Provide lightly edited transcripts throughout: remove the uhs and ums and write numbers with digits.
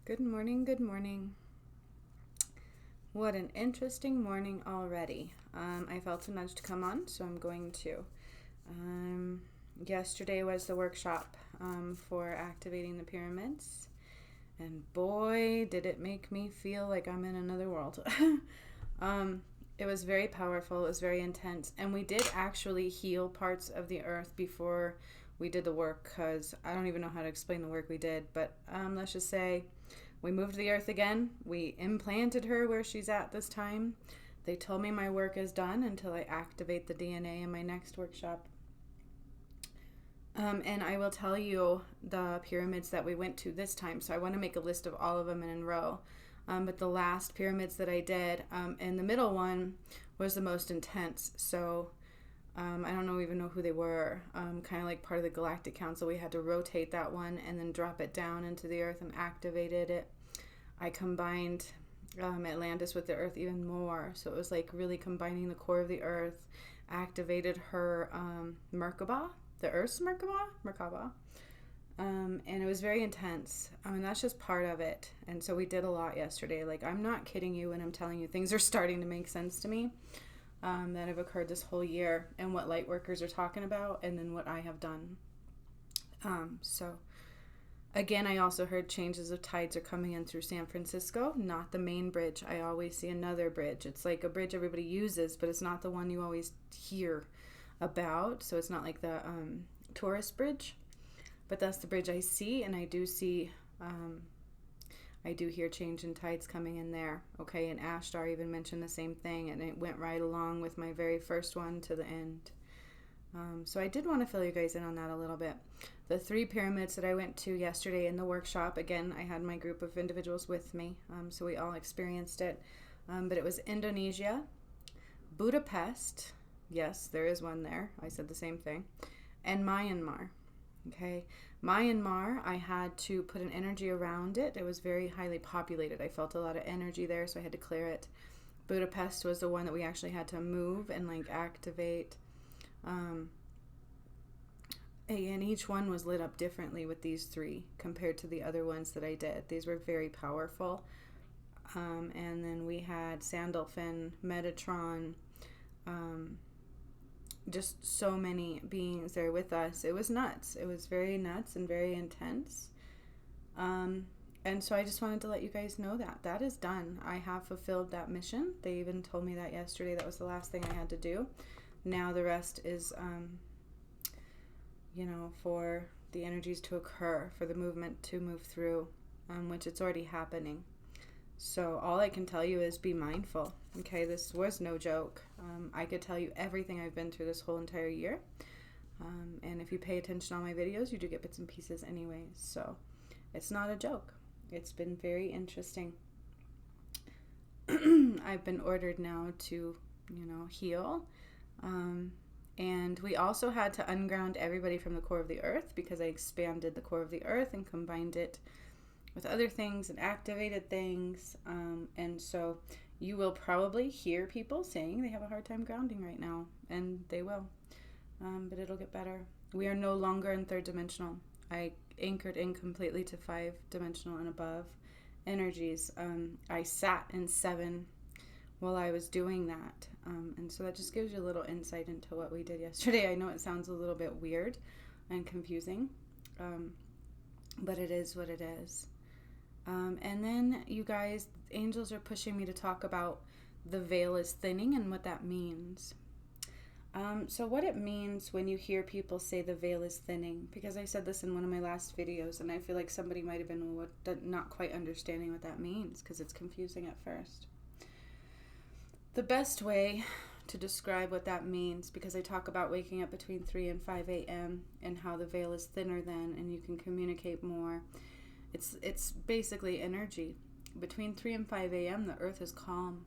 Good morning, good morning. What an interesting morning already. I felt a nudge to come on, so I'm going to. Yesterday was the workshop for activating the pyramids, and boy, did it make me feel like I'm in another world. It was very powerful, it was very intense, and we did actually heal parts of the earth before we did the work, because I don't even know how to explain the work we did, but let's just say we moved the earth again. We implanted her where she's at this time. They told me my work is done until I activate the DNA in my next workshop. And I will tell you the pyramids that we went to this time. So I want to make a list of all of them in a row. But the last pyramids that I did, and the middle one was the most intense. So I don't even know who they were. Kind of like part of the Galactic Council. We had to rotate that one and then drop it down into the earth and activated it. I combined Atlantis with the earth even more. So it was like really combining the core of the earth, activated her Merkaba, the Earth's Merkaba. And it was very intense. I mean, that's just part of it. And so we did a lot yesterday. Like, I'm not kidding you when I'm telling you things are starting to make sense to me that have occurred this whole year and what light workers are talking about and then what I have done. So, again, I also heard changes of tides are coming in through San Francisco, not the main bridge. I always see another bridge. It's like a bridge everybody uses, but it's not the one you always hear about. So it's not like the tourist bridge. But that's the bridge I see, and I do see, I do hear change in tides coming in there. Okay, and Ashtar even mentioned the same thing, and it went right along with my very first one to the end. So I did want to fill you guys in on that a little bit. The 3 pyramids that I went to yesterday in the workshop, again, I had my group of individuals with me, so we all experienced it. But it was Indonesia, Budapest, yes, there is one there. I said the same thing, and Myanmar. Okay, Myanmar, I had to put an energy around it. It was very highly populated. I felt a lot of energy there, so I had to clear it. Budapest was the one that we actually had to move and like activate. And each one was lit up differently with these 3 compared to the other ones that I did. These were very powerful. And then we had Sandalphon, Metatron, just so many beings there with us. It was nuts. It was very nuts and very intense. And so I just wanted to let you guys know that that is done. I have fulfilled that mission. They even told me that yesterday. That was the last thing I had to do. Now the rest is, for the energies to occur, for the movement to move through, which it's already happening. So all I can tell you is be mindful. Okay, this was no joke. I could tell you everything I've been through this whole entire year. And if you pay attention to all my videos, you do get bits and pieces anyways. So it's not a joke. It's been very interesting. I've been ordered now to, heal. And we also had to unground everybody from the core of the earth because I expanded the core of the earth and combined it with other things and activated things. And so you will probably hear people saying they have a hard time grounding right now, and they will. But it'll get better. We are no longer in 3rd dimensional. I anchored in completely to 5 dimensional and above energies. I sat in 7 while I was doing that. And so that just gives you a little insight into what we did yesterday. I know it sounds a little bit weird and confusing, but it is what it is. And then you guys, angels are pushing me to talk about the veil is thinning and what that means. So what it means when you hear people say the veil is thinning, because I said this in one of my last videos, and I feel like somebody might have been not quite understanding what that means because it's confusing at first. The best way to describe what that means, because I talk about waking up between 3 and 5 a.m. and how the veil is thinner then and you can communicate more. It's basically energy. Between 3 and 5 a.m. the earth is calm.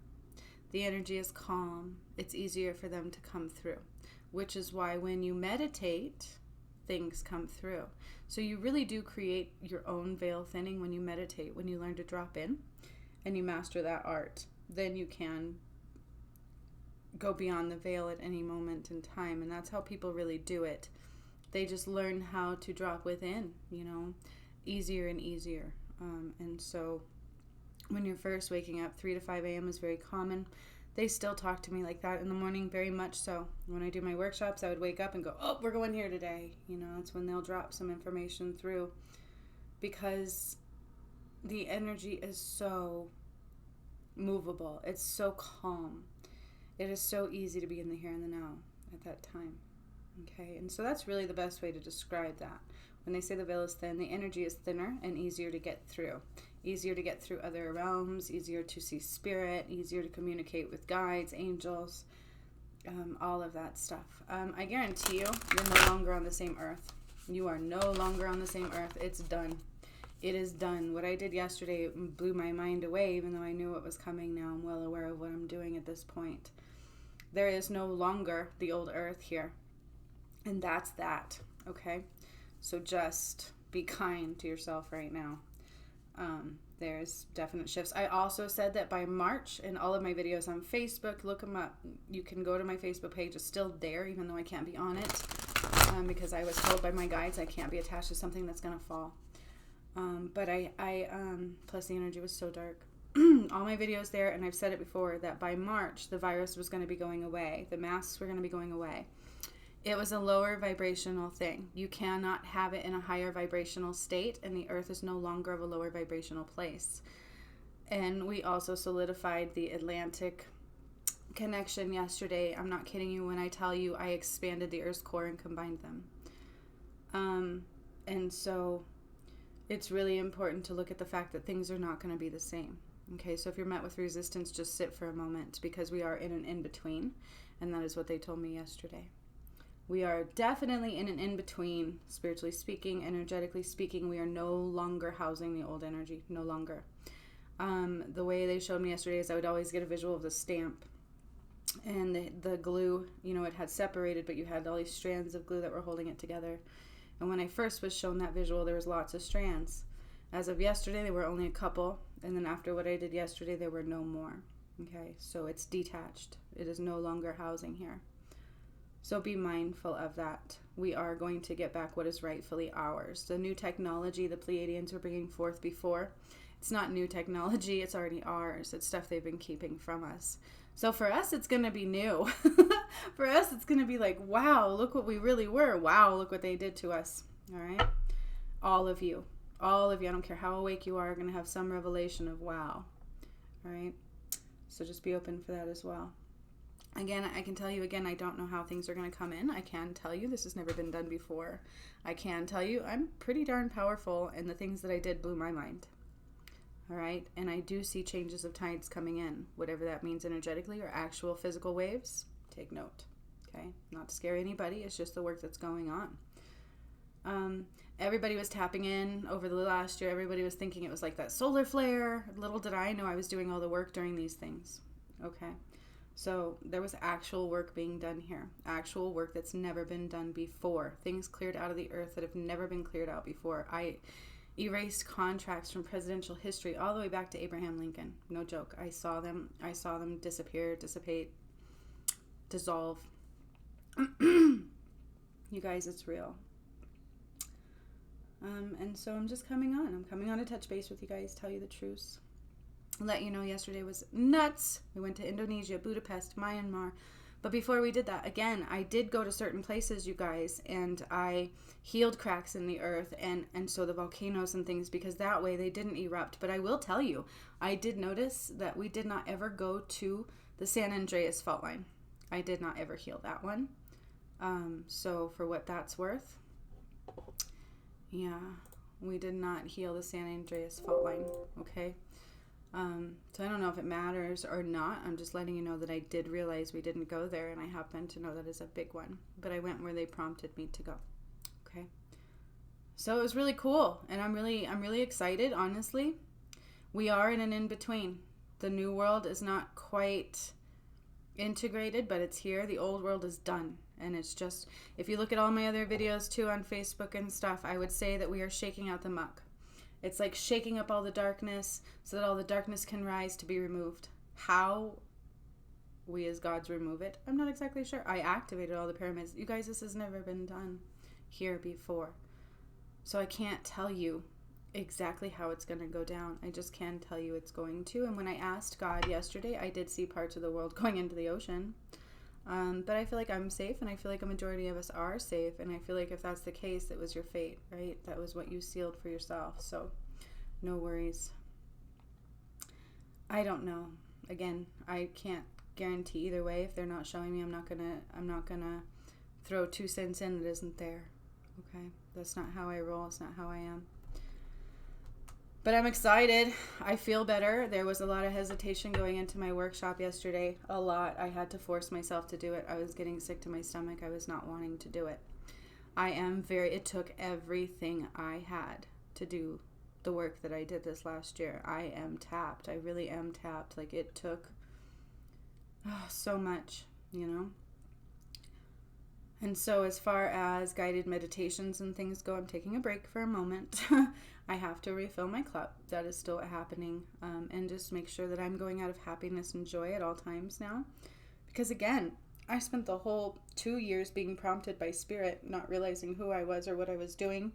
The energy is calm. It's easier for them to come through, which is why when you meditate, things come through. So you really do create your own veil thinning when you meditate, when you learn to drop in and you master that art. Then you can go beyond the veil at any moment in time, and that's how people really do it. They just learn how to drop within, easier and easier. And so when you're first waking up, 3 to 5 a.m. is very common. They still talk to me like that in the morning, very much so. When I do my workshops, I would wake up and go, oh, we're going here today. You know, that's when they'll drop some information through, because the energy is so movable. It's so calm. It is so easy to be in the here and the now at that time. Okay, and so that's really the best way to describe that. When they say the veil is thin, the energy is thinner and easier to get through. Easier to get through other realms, easier to see spirit, easier to communicate with guides, angels, all of that stuff. I guarantee you, you're no longer on the same earth. You are no longer on the same earth. It's done. It is done. What I did yesterday blew my mind away, even though I knew what was coming. Now I'm well aware of what I'm doing at this point. There is no longer the old earth here. And that's that, okay? So just be kind to yourself right now. There's definite shifts. I also said that by March, in all of my videos on Facebook, look them up. You can go to my Facebook page. It's still there, even though I can't be on it, because I was told by my guides I can't be attached to something that's going to fall. But plus the energy was so dark. All my videos there, and I've said it before, that by March, the virus was going to be going away. The masks were going to be going away. It was a lower vibrational thing. You cannot have it in a higher vibrational state, and the earth is no longer of a lower vibrational place. And we also solidified the Atlantic connection yesterday. I'm not kidding you when I tell you I expanded the earth's core and combined them. And so it's really important to look at the fact that things are not going to be the same. Okay, so if you're met with resistance, just sit for a moment, because we are in an in-between, and that is what they told me yesterday. We are definitely in an in-between, spiritually speaking, energetically speaking. We are no longer housing the old energy, no longer. The way they showed me yesterday is I would always get a visual of the stamp, and the glue, you know, it had separated, but you had all these strands of glue that were holding it together. And when I first was shown that visual, there was lots of strands. As of yesterday, there were only a couple, and then after what I did yesterday, there were no more. Okay, so it's detached. It is no longer housing here. So be mindful of that. We are going to get back what is rightfully ours. The new technology the Pleiadians were bringing forth before, it's not new technology, it's already ours. It's stuff they've been keeping from us. So for us, it's going to be new. For us, it's going to be like, wow, look what we really were. Wow, look what they did to us. All right? All of you, I don't care how awake you are going to have some revelation of wow. All right? So just be open for that as well. Again, I can tell you again, I don't know how things are going to come in. I can tell you this has never been done before. I can tell you I'm pretty darn powerful, and the things that I did blew my mind. All right? And I do see changes of tides coming in, whatever that means energetically or actual physical waves. Take note. Okay? Not to scare anybody. It's just the work that's going on. Everybody was tapping in over the last year. Everybody was thinking it was like that solar flare. Little did I know I was doing all the work during these things. Okay? So there was actual work being done here. Actual work that's never been done before. Things cleared out of the earth that have never been cleared out before. I erased contracts from presidential history all the way back to Abraham Lincoln. No joke. I saw them disappear, dissipate, dissolve. You guys, it's real. And so I'm just coming on. I'm coming on to touch base with you guys, tell you the truth. Let you know yesterday was nuts. We went to Indonesia, Budapest, Myanmar. But before we did that, again, I did go to certain places, you guys, and I healed cracks in the earth and so the volcanoes and things, because that way they didn't erupt. But I will tell you, I did notice that we did not ever go to the San Andreas fault line. I did not ever heal that one. So for what that's worth, yeah, we did not heal the San Andreas fault line, okay? So I don't know if it matters or not. I'm just letting you know that I did realize we didn't go there, and I happen to know that is a big one. But I went where they prompted me to go. Okay. So it was really cool, and I'm really excited, honestly. We are in an in-between. The new world is not quite integrated, but it's here. The old world is done. And it's just, if you look at all my other videos too on Facebook and stuff, I would say that we are shaking out the muck. It's like shaking up all the darkness so that all the darkness can rise to be removed. How we as gods remove it, I'm not exactly sure. I activated all the pyramids. You guys, this has never been done here before. So I can't tell you exactly how it's going to go down. I just can tell you it's going to. And when I asked God yesterday, I did see parts of the world going into the ocean. But I feel like I'm safe, and I feel like a majority of us are safe. And I feel like if that's the case, it was your fate, right? That was what you sealed for yourself. So no worries. I don't know. Again, I can't guarantee either way. If they're not showing me, I'm not gonna throw 2 cents in that isn't there. Okay? That's not how I roll. It's not how I am. But I'm excited. I feel better. There was a lot of hesitation going into my workshop yesterday. A lot. I had to force myself to do it. I was getting sick to my stomach. I was not wanting to do it. It took everything I had to do the work that I did this last year. I am tapped. I really am tapped. Like, it took so much, you know? And so as far as guided meditations and things go, I'm taking a break for a moment. I have to refill my cup. That is still happening. And just make sure that I'm going out of happiness and joy at all times now. Because again, I spent the whole 2 years being prompted by Spirit, not realizing who I was or what I was doing.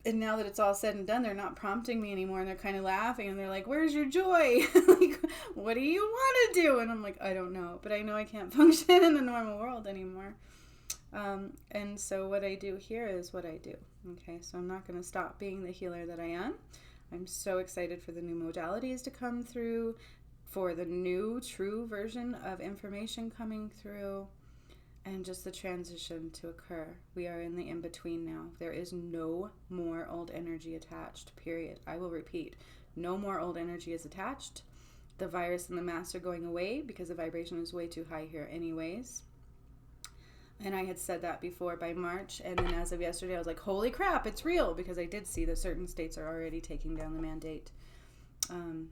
And now that it's all said and done, they're not prompting me anymore, and they're kind of laughing, and they're like, where's your joy? Like, what do you want to do? And I'm like, I don't know. But I know I can't function in the normal world anymore. And so what I do here is what I do. Okay, so I'm not going to stop being the healer that I am. I'm so excited for the new modalities to come through, for the new true version of information coming through, and just the transition to occur. We are in the in-between now. There is no more old energy attached, period. I will repeat, no more old energy is attached. The virus and the mass are going away because the vibration is way too high here anyways. And I had said that before by March, and then as of yesterday, I was like, holy crap, it's real, because I did see that certain states are already taking down the mandate. And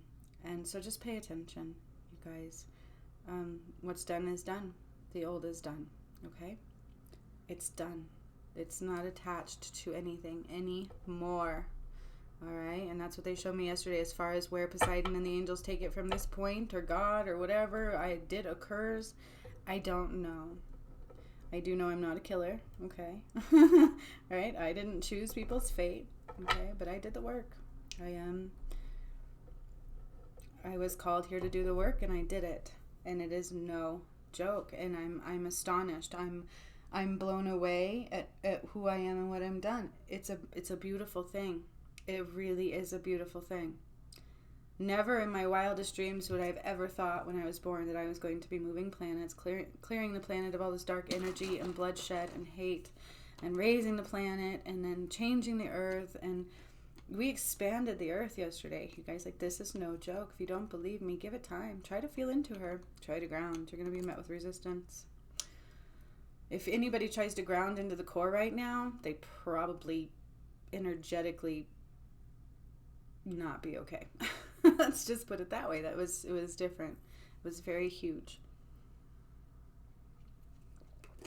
so just pay attention, you guys. What's done is done. The old is done, okay? It's done. It's not attached to anything anymore, all right? And that's what they showed me yesterday as far as where Poseidon and the angels take it from this point, or God, or whatever occurs. I don't know. I do know I'm not a killer, okay? Right? I didn't choose people's fate, okay? But I did the work. I was called here to do the work, and I did it. And it is no joke. And I'm astonished. I'm blown away at who I am and what I'm done. It's a beautiful thing. It really is a beautiful thing. Never in my wildest dreams would I have ever thought when I was born that I was going to be moving planets, clearing the planet of all this dark energy and bloodshed and hate, and raising the planet, and then changing the earth. And we expanded the earth yesterday. You guys, like, this is no joke. If you don't believe me, give it time. Try to feel into her. Try to ground. You're going to be met with resistance. If anybody tries to ground into the core right now, they probably energetically not be okay. Let's just put it that way. It was different. It was very huge.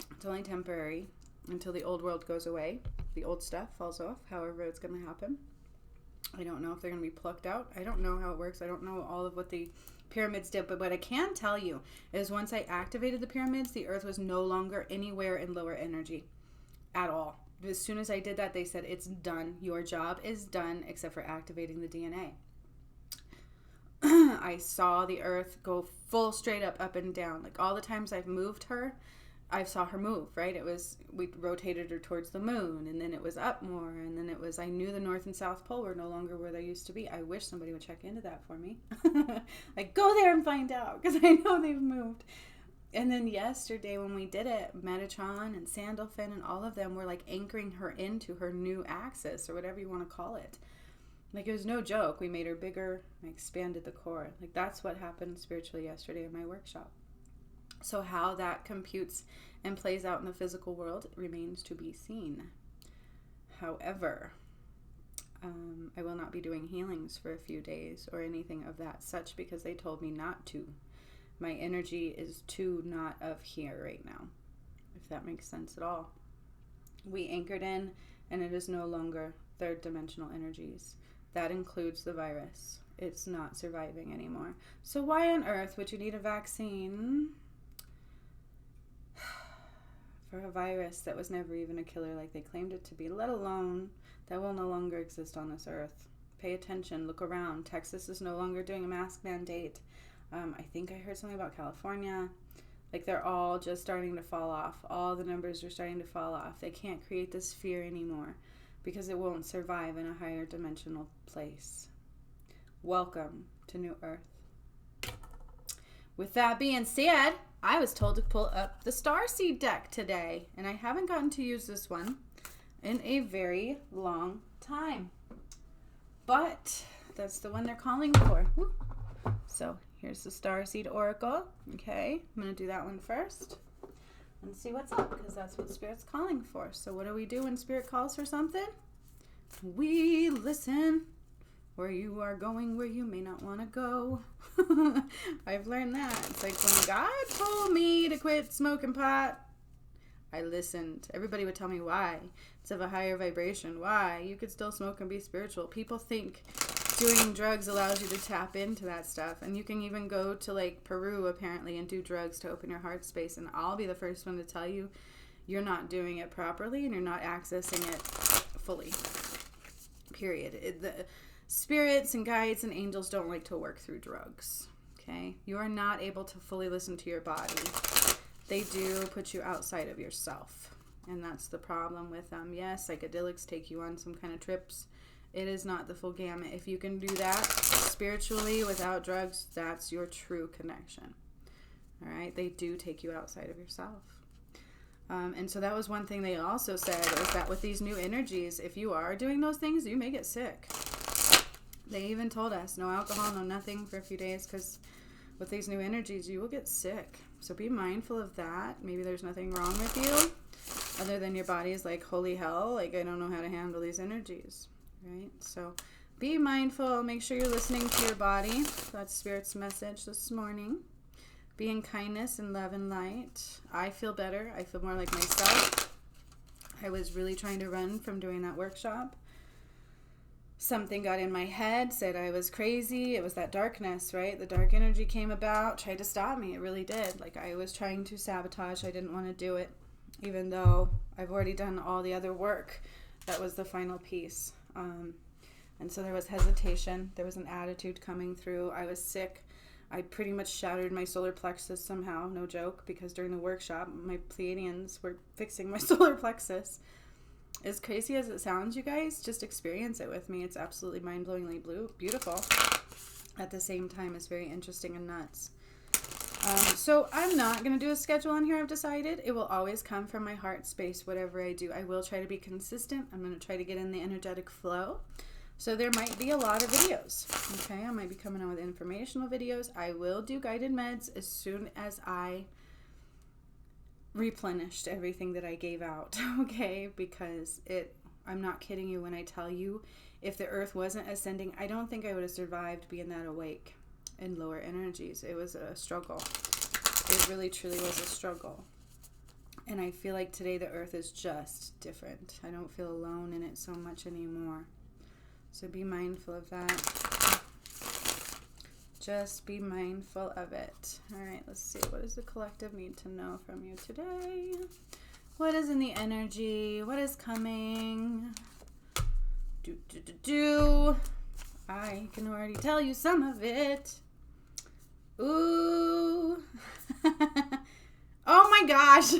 It's only temporary until the old world goes away. The old stuff falls off, however it's going to happen. I don't know if they're going to be plucked out. I don't know how it works. I don't know all of what the pyramids did. But what I can tell you is once I activated the pyramids, the earth was no longer anywhere in lower energy at all. As soon as I did that, they said, it's done. Your job is done except for activating the DNA. I saw the earth go full straight up and down. Like, all the times I've moved her, I saw her move, right? We rotated her towards the moon, and then it was up more, and then I knew the North and South Pole were no longer where they used to be. I wish somebody would check into that for me. Like, go there and find out, because I know they've moved. And then yesterday when we did it, Metatron and Sandalphon and all of them were like anchoring her into her new axis, or whatever you want to call it. Like, it was no joke. We made her bigger. I expanded the core. Like, that's what happened spiritually yesterday in my workshop. So how that computes and plays out in the physical world remains to be seen. However, I will not be doing healings for a few days or anything of that such, because they told me not to. My energy is too not of here right now, if that makes sense at all. We anchored in, and it is no longer third dimensional energies. That includes the virus. It's not surviving anymore. So why on earth would you need a vaccine for a virus that was never even a killer like they claimed it to be, let alone that will no longer exist on this earth. Pay attention. Look around. Texas is no longer doing a mask mandate. I think I heard something about California. Like, they're all just starting to fall off. All the numbers are starting to fall off. They can't create this fear anymore because it won't survive in a higher dimensional place. Welcome to New Earth. With that being said, I was told to pull up the Starseed deck today, and I haven't gotten to use this one in a very long time. But that's the one they're calling for. Woo. So here's the Starseed Oracle. Okay, I'm going to do that one first and see what's up, because that's what Spirit's calling for. So what do we do when Spirit calls for something? We listen. Where you are going, where you may not want to go. I've learned that. It's like when God told me to quit smoking pot, I listened. Everybody would tell me why. It's of a higher vibration. Why? You could still smoke and be spiritual. People think doing drugs allows you to tap into that stuff. And you can even go to like Peru apparently and do drugs to open your heart space. And I'll be the first one to tell you, you're not doing it properly and you're not accessing it fully. Period. The spirits and guides and angels don't like to work through drugs. Okay? You are not able to fully listen to your body. They do put you outside of yourself. And that's the problem with them. Yes, psychedelics take you on some kind of trips. It is not the full gamut. If you can do that spiritually without drugs, that's your true connection. All right? They do take you outside of yourself. And so that was one thing they also said, is that with these new energies, if you are doing those things, you may get sick. They even told us, no alcohol, no nothing for a few days, because with these new energies, you will get sick. So be mindful of that. Maybe there's nothing wrong with you, other than your body is like, holy hell, like I don't know how to handle these energies, right? So be mindful. Make sure you're listening to your body. That's Spirit's message this morning. Be in kindness and love and light. I feel better. I feel more like myself. I was really trying to run from doing that workshop. Something got in my head, said I was crazy. It was that darkness, right? The dark energy came about, tried to stop me. It really did. Like, I was trying to sabotage. I didn't want to do it, even though I've already done all the other work. That was the final piece. And so there was hesitation. There was an attitude coming through. I was sick. I pretty much shattered my solar plexus somehow, no joke, because during the workshop, my Pleiadians were fixing my solar plexus. As crazy as it sounds, you guys, just experience it with me. It's absolutely mind-blowingly beautiful. At the same time, it's very interesting and nuts. So I'm not going to do a schedule on here, I've decided. It will always come from my heart space, whatever I do. I will try to be consistent. I'm going to try to get in the energetic flow. So there might be a lot of videos. Okay, I might be coming out with informational videos. I will do guided meds as soon as I replenished everything that I gave out, okay? Because I'm not kidding you when I tell you, if the earth wasn't ascending, I don't think I would have survived being that awake in lower energies. It was a struggle. It really, truly was a struggle. And I feel like today the earth is just different. I don't feel alone in it so much anymore. So be mindful of that. Just be mindful of it. All right, let's see. What does the collective need to know from you today? What is in the energy? What is coming? I can already tell you some of it. Ooh. Oh my gosh.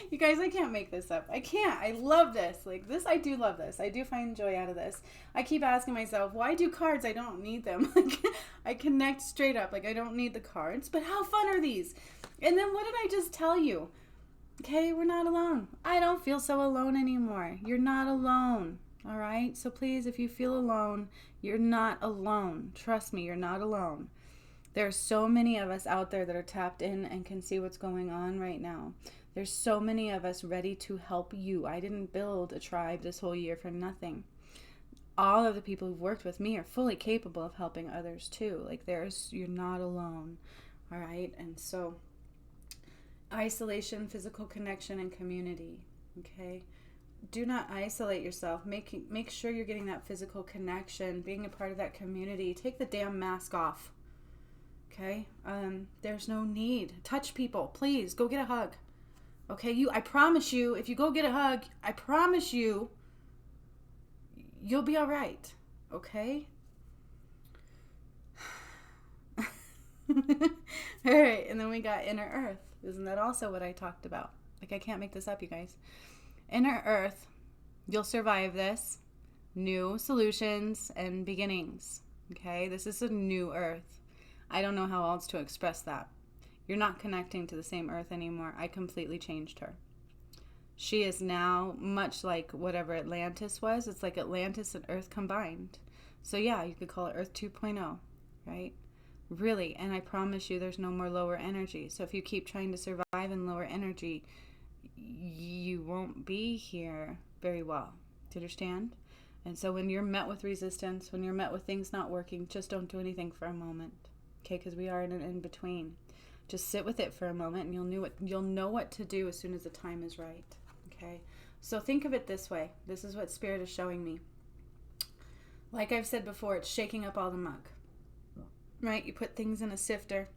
You guys, I can't make this up. I can't. I love this. Like this, I do love this. I do find joy out of this. I keep asking myself, why do cards? I don't need them. Like I connect straight up. Like I don't need the cards, but how fun are these? And then what did I just tell you? Okay, we're not alone. I don't feel so alone anymore. You're not alone. All right? So please, if you feel alone, you're not alone. Trust me, you're not alone. There are so many of us out there that are tapped in and can see what's going on right now. There's so many of us ready to help you. I didn't build a tribe this whole year for nothing. All of the people who've worked with me are fully capable of helping others too. Like you're not alone. All right? And so isolation, physical connection, and community. Okay? Do not isolate yourself. Make sure you're getting that physical connection, being a part of that community. Take the damn mask off. Okay? There's no need. Touch people. Please, go get a hug. Okay? I promise you, if you go get a hug, I promise you, You'll be all right. Okay? All right, and then we got inner earth. Isn't that also what I talked about? Like, I can't make this up, you guys. Inner earth, you'll survive this. New solutions and beginnings. Okay? This is a new earth. I don't know how else to express that. You're not connecting to the same earth anymore. I completely changed her. She is now much like whatever Atlantis was. It's like Atlantis and Earth combined. So yeah, you could call it Earth 2.0, right? Really, and I promise you there's no more lower energy. So if you keep trying to survive in lower energy, you won't be here very well. Do you understand? And so when you're met with resistance, when you're met with things not working, just don't do anything for a moment. Okay, because we are in an in-between. Just sit with it for a moment and you'll know what to do as soon as the time is right. Okay, so think of it this way. This is what Spirit is showing me. Like I've said before, it's shaking up all the muck. Right? You put things in a sifter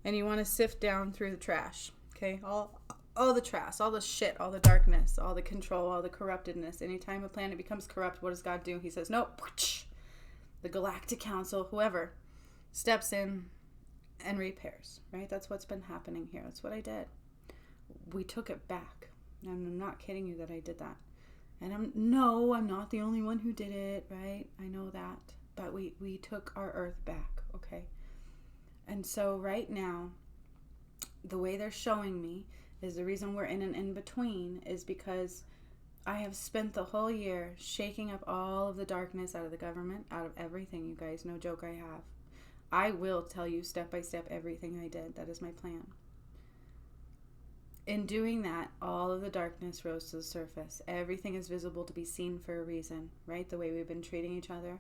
and you want to sift down through the trash. Okay, all the trash, all the shit, all the darkness, all the control, all the corruptedness. Anytime a planet becomes corrupt, what does God do? He says, nope. The Galactic Council, whoever, steps in and repairs. Right? That's what's been happening here. That's what I did. We took it back. I'm not kidding you that I did that. And I'm not the only one who did it, right? I know that. But we took our earth back, okay? And so right now, the way they're showing me is the reason we're in an in-between is because I have spent the whole year shaking up all of the darkness out of the government, out of everything, you guys. No joke, I have. I will tell you step by step everything I did. That is my plan. In doing that, all of the darkness rose to the surface. Everything is visible to be seen for a reason, right? The way we've been treating each other,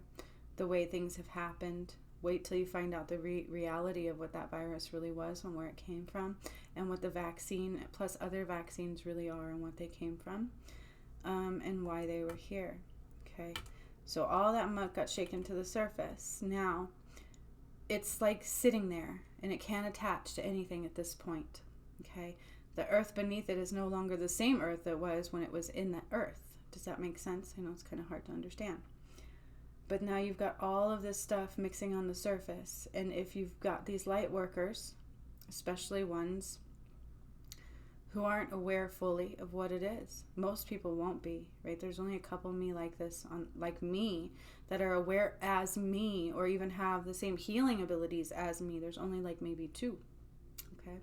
the way things have happened. Wait till you find out the reality of what that virus really was and where it came from, and what the vaccine plus other vaccines really are and what they came from, and why they were here. Okay, so all that muck got shaken to the surface. Now, it's like sitting there, and it can't attach to anything at this point. Okay. The earth beneath it is no longer the same earth it was when it was in the earth. Does that make sense? I know it's kind of hard to understand. But now you've got all of this stuff mixing on the surface. And if you've got these light workers, especially ones who aren't aware fully of what it is, most people won't be, right? There's only a couple me like this, like me, that are aware as me or even have the same healing abilities as me. There's only like maybe 2, okay?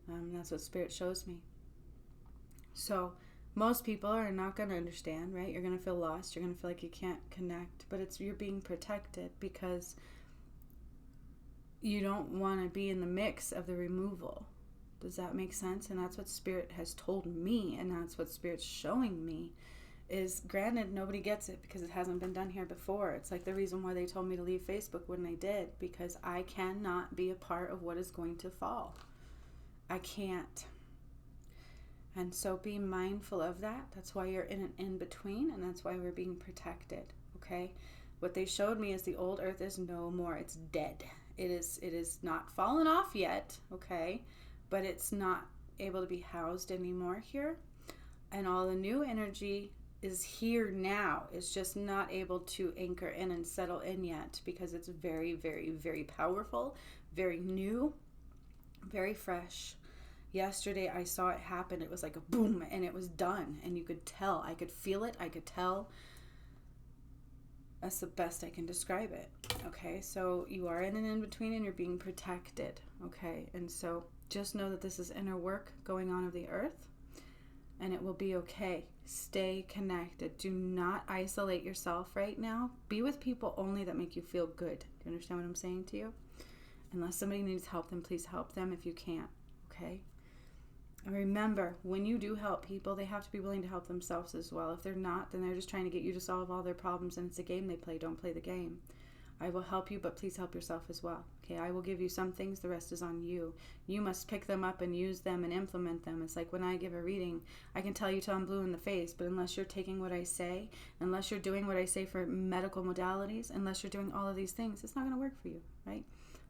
That's what Spirit shows me. So most people are not going to understand, right? You're going to feel lost. You're going to feel like you can't connect. But you're being protected because you don't want to be in the mix of the removal. Does that make sense? And that's what Spirit has told me, and that's what Spirit's showing me. Is granted, nobody gets it because it hasn't been done here before. It's like the reason why they told me to leave Facebook when I did, because I cannot be a part of what is going to fall. I can't. And so be mindful of that. That's why you're in an in-between, and that's why we're being protected, okay? What they showed me is the old earth is no more. It's dead. It is not fallen off yet, okay? But it's not able to be housed anymore here. And all the new energy is here now. It's just not able to anchor in and settle in yet because it's very, very, very powerful, very new, very fresh. Yesterday I saw it happen. It was like a boom and it was done. And you could tell. I could feel it. I could tell. That's the best I can describe it. Okay, so you are in an in-between and you're being protected. Okay, and so just know that this is inner work going on of the earth. And it will be okay. Stay connected. Do not isolate yourself right now. Be with people only that make you feel good. Do you understand what I'm saying to you? Unless somebody needs help, then please help them if you can't. Okay? And remember, when you do help people, they have to be willing to help themselves as well. If they're not, then they're just trying to get you to solve all their problems, and it's a game they play. Don't play the game. I will help you, but please help yourself as well. Okay, I will give you some things. The rest is on you. You must pick them up and use them and implement them. It's like when I give a reading, I can tell you till I'm blue in the face, but unless you're taking what I say, unless you're doing what I say for medical modalities, unless you're doing all of these things, it's not going to work for you, right?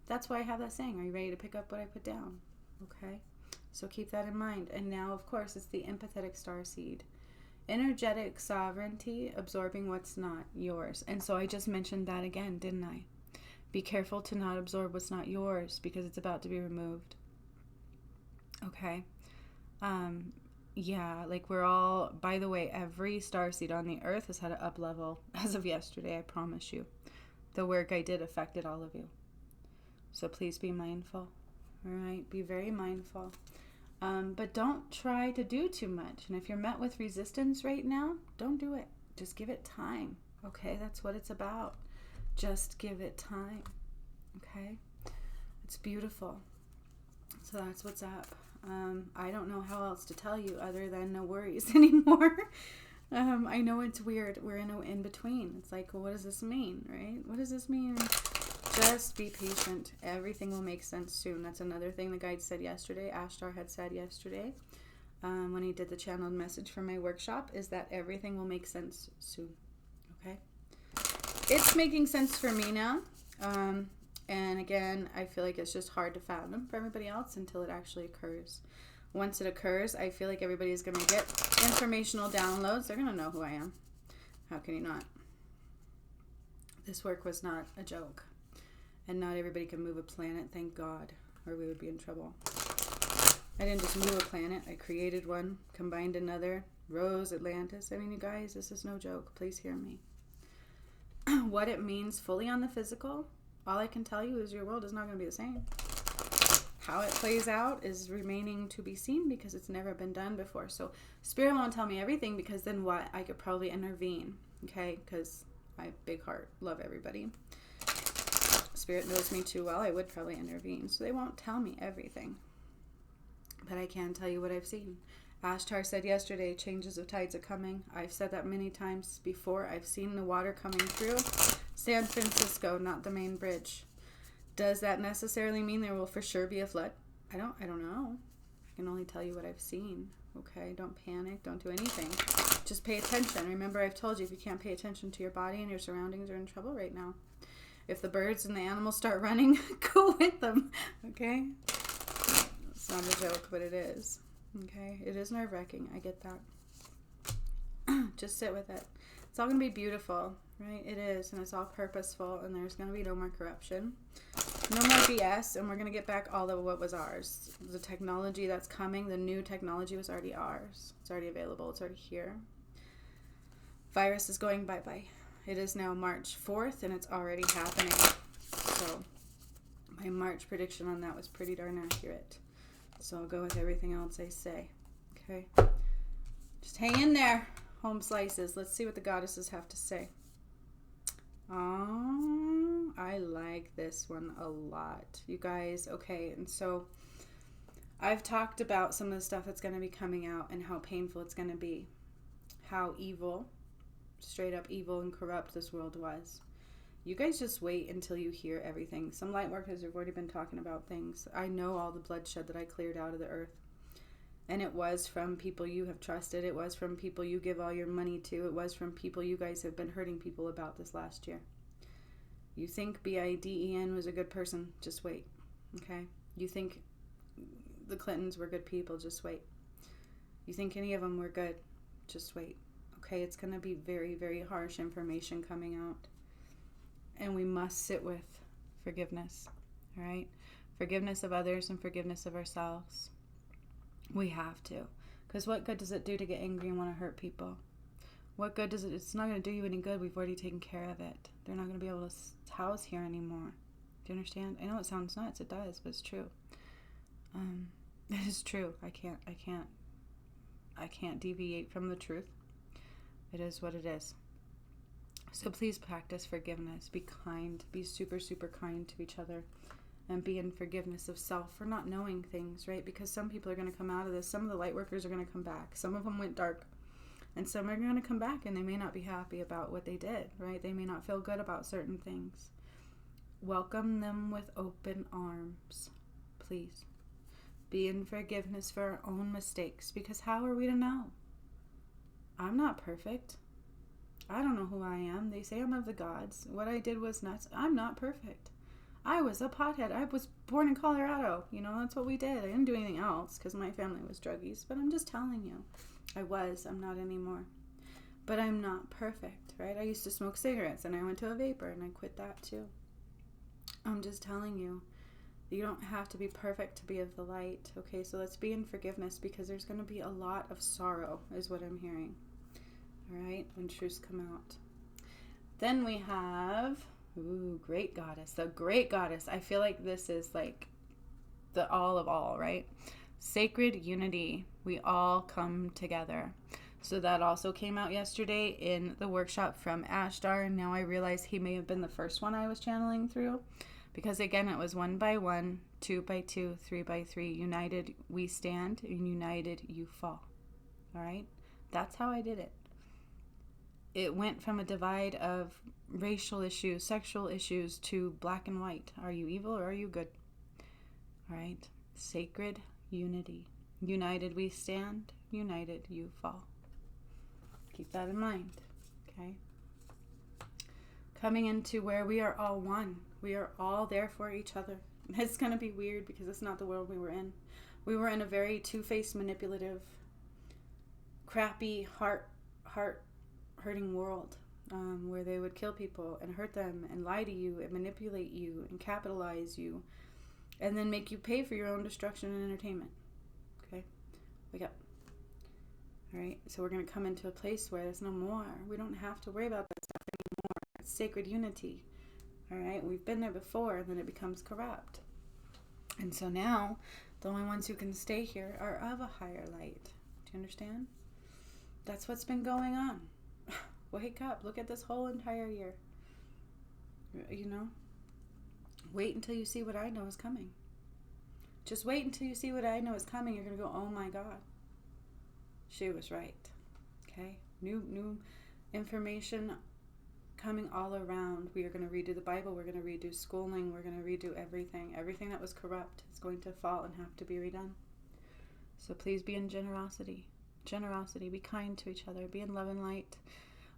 That's why I have that saying, are you ready to pick up what I put down? Okay, so keep that in mind. And now, of course, it's the empathetic starseed. Energetic sovereignty, absorbing what's not yours. And so I just mentioned that again, didn't I? Be careful to not absorb what's not yours because it's about to be removed. Okay? Yeah, like we're all, by the way, every starseed on the earth has had an up level as of yesterday, I promise you. The work I did affected all of you. So please be mindful. All right? Be very mindful. But don't try to do too much. And if you're met with resistance right now, don't do it. Just give it time. Okay? That's what it's about. Just give it time. Okay? It's beautiful. So that's what's up. I don't know how else to tell you other than no worries anymore. I know it's weird. We're in an in-between. It's like, well, what does this mean, right? What does this mean? Just be patient. Everything will make sense soon. That's another thing the guide said yesterday. Ashtar had said yesterday when he did the channeled message for my workshop is that everything will make sense soon. Okay? It's making sense for me now. And again, I feel like it's just hard to fathom for everybody else until it actually occurs. Once it occurs, I feel like everybody's going to get informational downloads. They're going to know who I am. How can you not? This work was not a joke. And not everybody can move a planet, thank God, or we would be in trouble. I didn't just move a planet. I created one, combined another, Rose, Atlantis. I mean, you guys, this is no joke. Please hear me. What it means fully on the physical, all I can tell you is your world is not going to be the same. How it plays out is remaining to be seen because it's never been done before. So Spirit won't tell me everything because then what? I could probably intervene, okay? Because I have big heart, love everybody. Spirit knows me too well. I would probably intervene. So they won't tell me everything. But I can tell you what I've seen. Ashtar said yesterday, changes of tides are coming. I've said that many times before. I've seen the water coming through San Francisco, not the main bridge. Does that necessarily mean there will for sure be a flood? I don't know. I can only tell you what I've seen. Okay, don't panic. Don't do anything. Just pay attention. Remember, I've told you if you can't pay attention to your body and your surroundings, you're in trouble right now. If the birds and the animals start running, go with them. Okay? It's not a joke, but it is. Okay? It is nerve-wracking. I get that. Just sit with it. It's all going to be beautiful, right? It is, and it's all purposeful, and there's going to be no more corruption. No more BS, and we're going to get back all of what was ours. The technology that's coming, the new technology was already ours. It's already available. It's already here. Virus is going bye-bye. It is now March 4th, and it's already happening. So my March prediction on that was pretty darn accurate. So I'll go with everything else I say. Okay? Just hang in there, home slices. Let's see what the goddesses have to say. Oh, I like this one a lot. You guys, okay, and so I've talked about some of the stuff that's going to be coming out and how painful it's going to be. How evil, straight up evil and corrupt this world was. You guys just wait until you hear everything. Some light workers have already been talking about things. I know all the bloodshed that I cleared out of the earth. And it was from people you have trusted. It was from people you give all your money to. It was from people you guys have been hurting people about this last year. You think Biden was a good person? Just wait. Okay? You think the Clintons were good people? Just wait. You think any of them were good? Just wait. Okay? It's going to be very, very harsh information coming out. And we must sit with forgiveness. All right? Forgiveness of others and forgiveness of ourselves. We have to. Because what good does it do to get angry and want to hurt people? What good does it? It's not going to do you any good. We've already taken care of it. They're not going to be able to house here anymore. Do you understand? I know it sounds nuts. It does, but it's true. It is true. I can't deviate from the truth. It is what it is. So please practice forgiveness. Be kind. Be super, super kind to each other. And be in forgiveness of self for not knowing things, right? Because some people are going to come out of this. Some of the light workers are going to come back. Some of them went dark. And some are going to come back and they may not be happy about what they did, right? They may not feel good about certain things. Welcome them with open arms, please. Be in forgiveness for our own mistakes, because how are we to know? I'm not perfect. I don't know who I am. They say I'm of the gods. What I did was nuts. I'm not perfect. I was a pothead. I was born in Colorado. You know, that's what we did. I didn't do anything else because my family was druggies. But I'm just telling you. I'm not anymore. But I'm not perfect, right? I used to smoke cigarettes and I went to a vapor and I quit that too. I'm just telling you. You don't have to be perfect to be of the light. Okay, so let's be in forgiveness because there's going to be a lot of sorrow is what I'm hearing. All right, when truths come out. Then we have, great goddess. The great goddess. I feel like this is like the all of all, right? Sacred unity. We all come together. So that also came out yesterday in the workshop from Ashtar. And now I realize he may have been the first one I was channeling through. Because again, it was 1 by 1, 2 by 2, 3 by 3. United we stand, and united you fall. All right? That's how I did it. It went from a divide of racial issues, sexual issues, to black and white. Are you evil or are you good? All right? Sacred unity. United we stand, united you fall. Keep that in mind. Okay? Coming into where we are all one. We are all there for each other. It's going to be weird because it's not the world we were in. We were in a very two-faced, manipulative, crappy, heart-hurting world where they would kill people and hurt them and lie to you and manipulate you and capitalize you and then make you pay for your own destruction and entertainment. Okay? Wake up. All right? So we're going to come into a place where there's no more. We don't have to worry about that stuff anymore. It's sacred unity. All right, we've been there before, and then it becomes corrupt. And so now, the only ones who can stay here are of a higher light. Do you understand? That's what's been going on. Wake up. Look at this whole entire year. You know? Wait until you see what I know is coming. Just wait until you see what I know is coming. You're going to go, oh my God. She was right. Okay? New information coming all around. We are going to redo the Bible. We're going to redo schooling. We're going to redo everything. Everything that was corrupt is going to fall and have to be redone. So please be in generosity. Generosity. Be kind to each other. Be in love and light.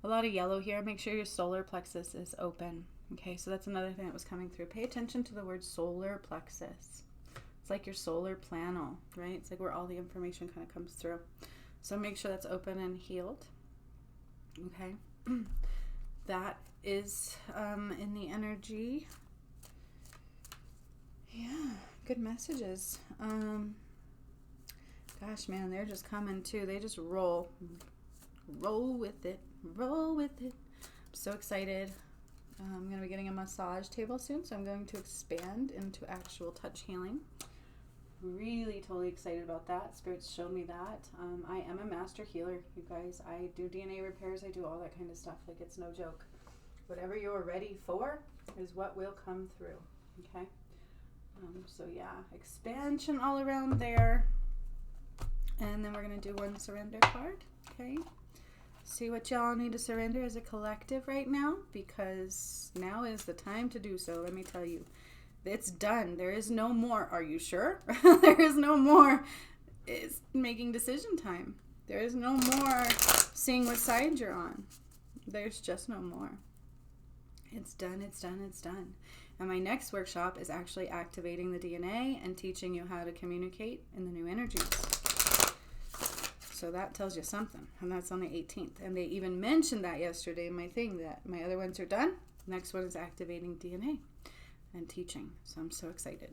A lot of yellow here. Make sure your solar plexus is open. Okay, so that's another thing that was coming through. Pay attention to the word solar plexus. It's like your solar panel, right? It's like where all the information kind of comes through. So make sure that's open and healed. Okay. That is in the energy. Yeah, good messages. Gosh, man, they're just coming too. They just roll. Roll with it. Roll with it. I'm so excited. I'm going to be getting a massage table soon, so I'm going to expand into actual touch healing. Really totally excited about that. Spirits showed me that. I am a master healer, you guys. I do DNA repairs. I do all that kind of stuff. Like, it's no joke. Whatever you're ready for is what will come through. Okay? So, yeah. Expansion all around there. And then we're going to do one surrender card. Okay? See what y'all need to surrender as a collective right now, because now is the time to do so. Let me tell you. It's done. There is no more. Are you sure? There is no more. It's making decision time. There is no more seeing what side you're on. There's just no more. It's done. It's done. It's done. And my next workshop is actually activating the DNA and teaching you how to communicate in the new energies. So that tells you something. And that's on the 18th. And they even mentioned that yesterday in my thing, that my other ones are done. Next one is activating DNA and teaching. So I'm so excited.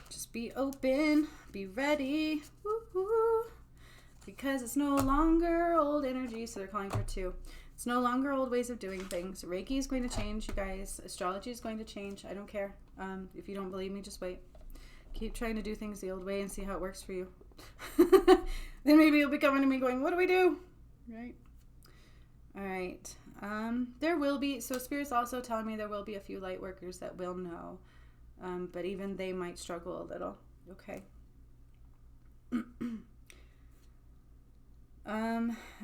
Just be open, be ready, woo-hoo. Because it's no longer old energy. So they're calling for 2. It's no longer old ways of doing things. Reiki is going to change, you guys. Astrology is going to change. I don't care. If you don't believe me, just wait. Keep trying to do things the old way and see how it works for you. Then maybe you'll be coming to me going, what do we do? Right? All right. There will be, so Spirit's also telling me there will be a few light workers that will know. But even they might struggle a little. Okay.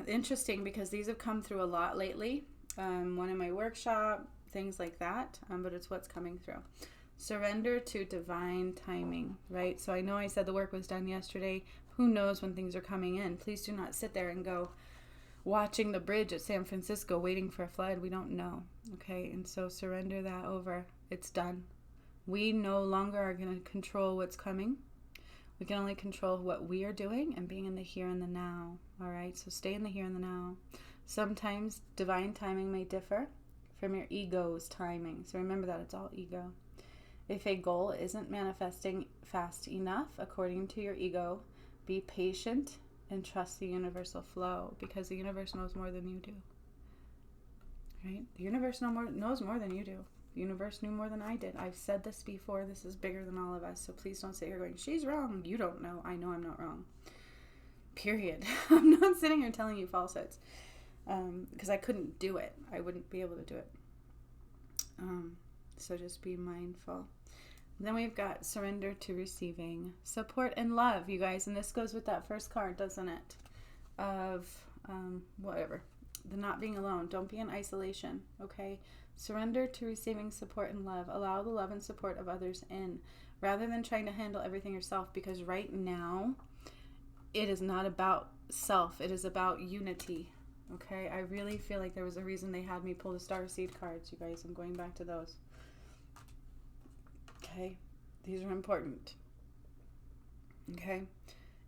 Interesting, because these have come through a lot lately. One in my workshop, things like that. But it's what's coming through. Surrender to divine timing, right? So I know I said the work was done yesterday. Who knows when things are coming in? Please do not sit there and go, watching the bridge at San Francisco waiting for a flood. We don't know. Okay, and so surrender that over. It's done. We no longer are going to control what's coming. We can only control what we are doing and being in the here and the now. All right, so stay in the here and the now. Sometimes divine timing may differ from your ego's timing. So remember that it's all ego. If a goal isn't manifesting fast enough according to your ego, be patient and trust the universal flow, because the universe knows more than you do. Right? The universe knows more than you do. The universe knew more than I did. I've said this before. This is bigger than all of us. So please don't sit here going, she's wrong. You don't know. I know I'm not wrong. Period. I'm not sitting here telling you falsehoods. Because I couldn't do it. I wouldn't be able to do it. So just be mindful. Then we've got surrender to receiving support and love, you guys. And this goes with that first card, doesn't it? Of whatever. The not being alone. Don't be in isolation, okay? Surrender to receiving support and love. Allow the love and support of others in, rather than trying to handle everything yourself, because right now it is not about self. It is about unity, okay? I really feel like there was a reason they had me pull the Starseed cards, you guys. I'm going back to those. Okay? These are important. Okay?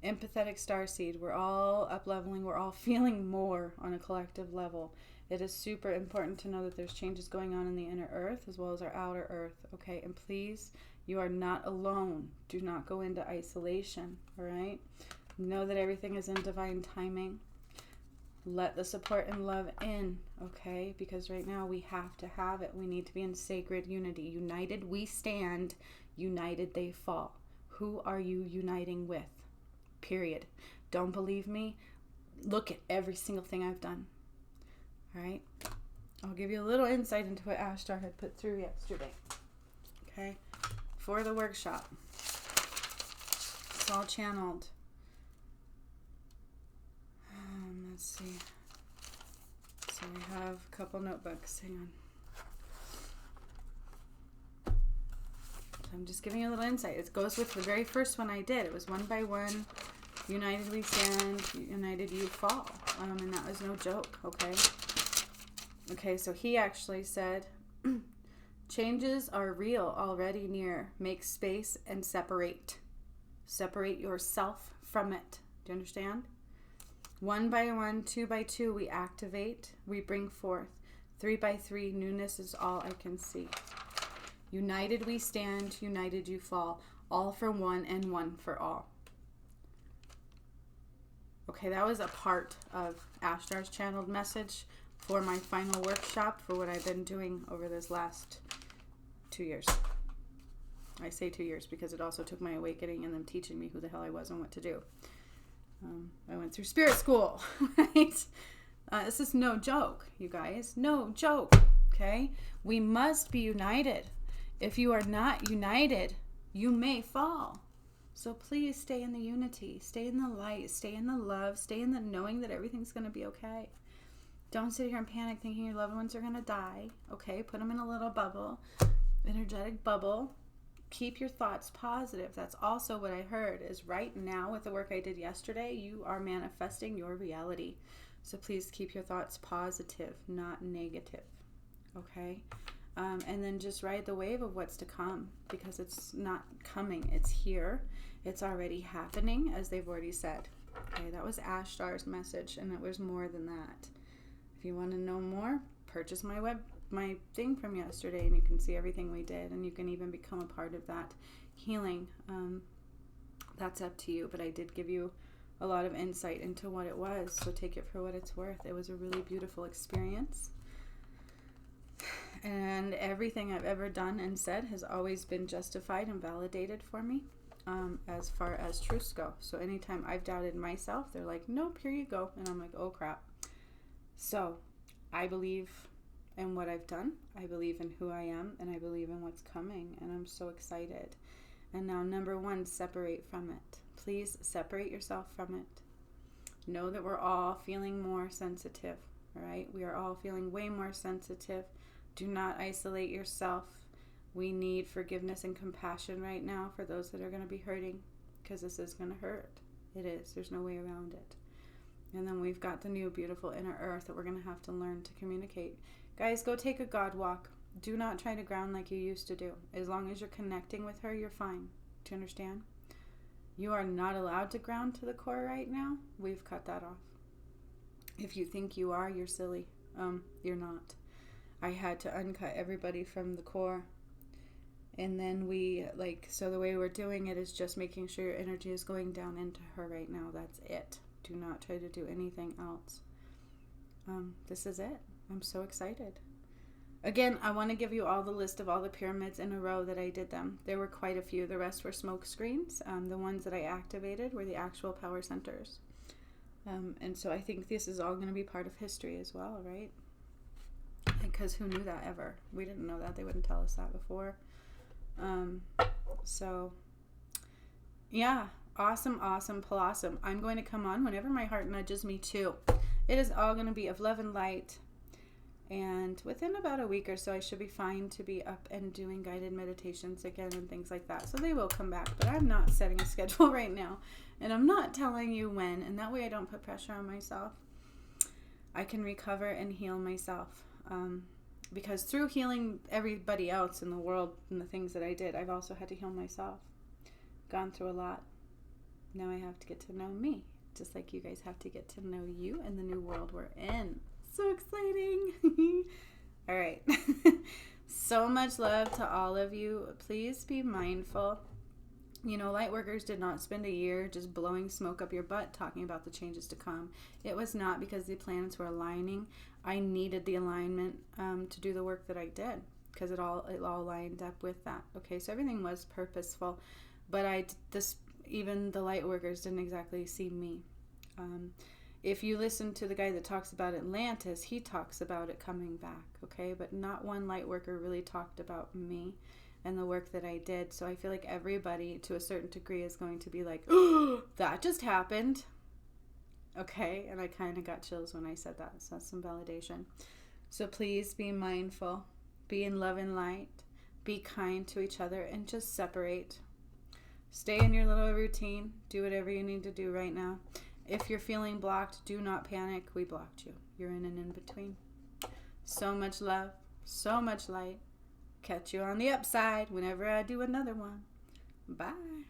Empathetic Starseed. We're all up-leveling. We're all feeling more on a collective level. It is super important to know that there's changes going on in the inner earth as well as our outer earth. Okay? And please, you are not alone. Do not go into isolation. All right? Know that everything is in divine timing. Let the support and love in, okay? Because right now we have to have it. We need to be in sacred unity. United we stand, united they fall. Who are you uniting with? Period. Don't believe me? Look at every single thing I've done. All right? I'll give you a little insight into what Ashtar had put through yesterday. Okay? For the workshop. It's all channeled. Let's see. So we have a couple notebooks. Hang on. So I'm just giving you a little insight. It goes with the very first one I did. It was one by one. United we stand. United you fall. And that was no joke. Okay. Okay. So he actually said, changes are real, already near. Make space and separate. Separate yourself from it. Do you understand? One by one, two by two, we activate, we bring forth. 3 by 3, newness is all I can see. United we stand, united you fall. All for one and one for all. Okay, that was a part of Ashtar's channeled message for my final workshop for what I've been doing over this last 2 years. I say 2 years because it also took my awakening and them teaching me who the hell I was and what to do. I went through spirit school, right? This is no joke, you guys. No joke, okay? We must be united. If you are not united, you may fall. So please stay in the unity. Stay in the light. Stay in the love. Stay in the knowing that everything's going to be okay. Don't sit here and panic thinking your loved ones are going to die, okay? Put them in a little bubble, energetic bubble. Keep your thoughts positive. That's also what I heard is right now with the work I did yesterday, you are manifesting your reality. So please keep your thoughts positive, not negative. Okay? And then just ride the wave of what's to come, because it's not coming. It's here. It's already happening, as they've already said. Okay, that was Ashtar's message, and it was more than that. If you want to know more, purchase my thing from yesterday, and you can see everything we did, and you can even become a part of that healing. That's up to you, but I did give you a lot of insight into what it was, so take it for what it's worth. It was a really beautiful experience, and everything I've ever done and said has always been justified and validated for me, as far as truths go. So anytime I've doubted myself, they're like, nope, here you go, and I'm like, oh crap. So I believe in what I've done, I believe in who I am, and I believe in what's coming, and I'm so excited. And now, number one, separate from it. Please separate yourself from it. Know that we're all feeling more sensitive, all right? We are all feeling way more sensitive. Do not isolate yourself. We need forgiveness and compassion right now for those that are going to be hurting, because this is going to hurt. It is. There's no way around it. And then we've got the new beautiful inner earth that we're going to have to learn to communicate. Guys, go take a God walk. Do not try to ground like you used to do. As long as you're connecting with her, you're fine. Do you understand? You are not allowed to ground to the core right now. We've cut that off. If you think you are, you're silly. You're not. I had to uncut everybody from the core. And then so the way we're doing it is just making sure your energy is going down into her right now. That's it. Do not try to do anything else. This is it. I'm so excited. Again, I want to give you all the list of all the pyramids in a row that I did them. There were quite a few. The rest were smoke screens. The ones that I activated were the actual power centers. And so I think this is all going to be part of history as well, right? Because who knew that ever? We didn't know that. They wouldn't tell us that before. So, yeah. Awesome, awesome, blossom. I'm going to come on whenever my heart nudges me to. It is all going to be of love and light. And within about a week or so, I should be fine to be up and doing guided meditations again and things like that. So they will come back, but I'm not setting a schedule right now. And I'm not telling you when. And that way I don't put pressure on myself. I can recover and heal myself. Because through healing everybody else in the world and the things that I did, I've also had to heal myself. Gone through a lot. Now I have to get to know me. Just like you guys have to get to know you and the new world we're in. So exciting. All right. So much love to all of you. Please be mindful. You know, light workers did not spend a year just blowing smoke up your butt talking about the changes to come. It was not because the planets were aligning. I needed the alignment to do the work that I did because it all lined up with that. Okay, so everything was purposeful, but even the light workers didn't exactly see me. If you listen to the guy that talks about Atlantis, he talks about it coming back, okay? But not one light worker really talked about me and the work that I did. So I feel like everybody, to a certain degree, is going to be like, oh, that just happened. Okay? And I kind of got chills when I said that. So that's some validation. So please be mindful. Be in love and light. Be kind to each other and just separate. Stay in your little routine. Do whatever you need to do right now. If you're feeling blocked, do not panic. We blocked you. You're in an in-between. So much love. So much light. Catch you on the upside whenever I do another one. Bye.